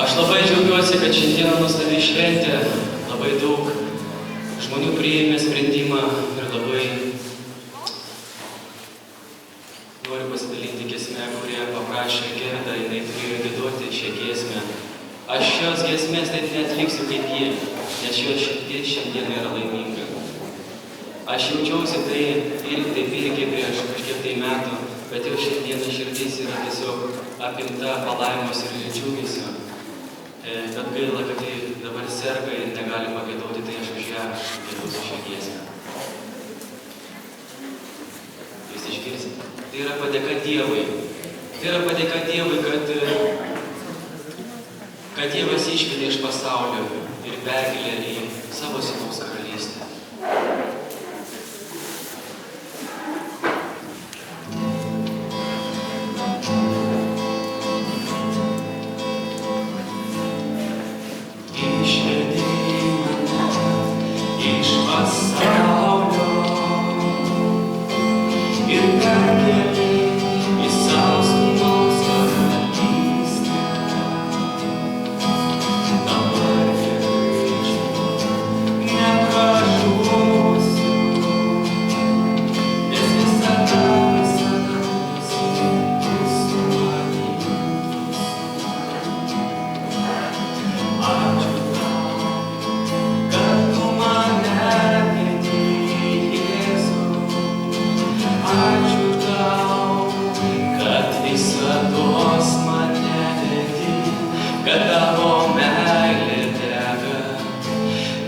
Aš labai džiaugiuosi, kad šiandieną nuostabi šventė, labai daug žmonių priėmė sprendimą ir labai noriu pasidalinti giesmę, kurie paprašė Gerdą, jinai turėjo giedoti šią giesmę. Aš šios giesmės taip neatliksiu kaip jie, nes šios širdis šiandien yra laiminga. Aš jaučiausi taip irgi prieš kažkiek tai metų, bet jau šiandieną širdis yra tiesiog apimta palaimos ir džiugesio. Bet gaila, kad tai dabar serga ir negalima giedoti, tai aš už ją giedosiu šią giesmę. Jūs išgirsite. Tai yra padėka Dievui. Tai yra padėka Dievui, kad Dievas išvedė iš pasaulio ir perkėlė į savo sūnaus karalystę.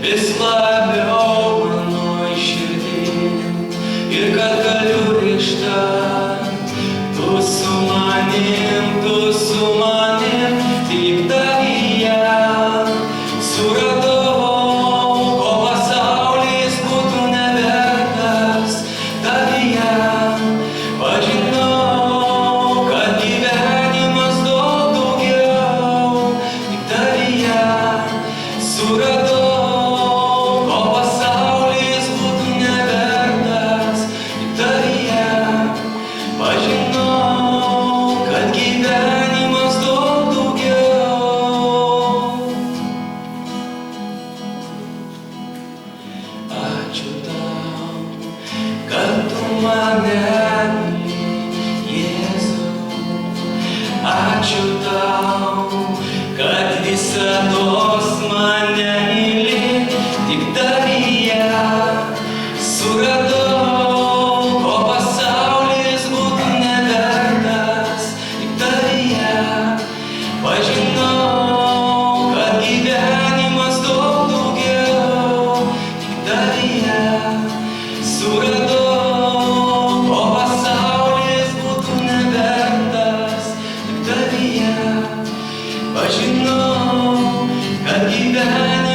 Vis labiau mano širdį ir kad galiu ryžtą, tu su manim, tik tavyje suradau, ko pasaulis būtų nevertas, tavyje pažinau, kad gyvenimas daug daugiau, tik tavyje suradau. Ačiū tau, kad tu mane myli, Jėzau. Ačiū tau, kad visados mane myli, tik tavyje suradau, ko pasaulis būtų nevertas, tik tavyje pažinau, kad gyvenimas daug daugiau. Tavyje suradau, ko pasaulis būtų nevertas, tik tavyje pažinau, kad gyvenimas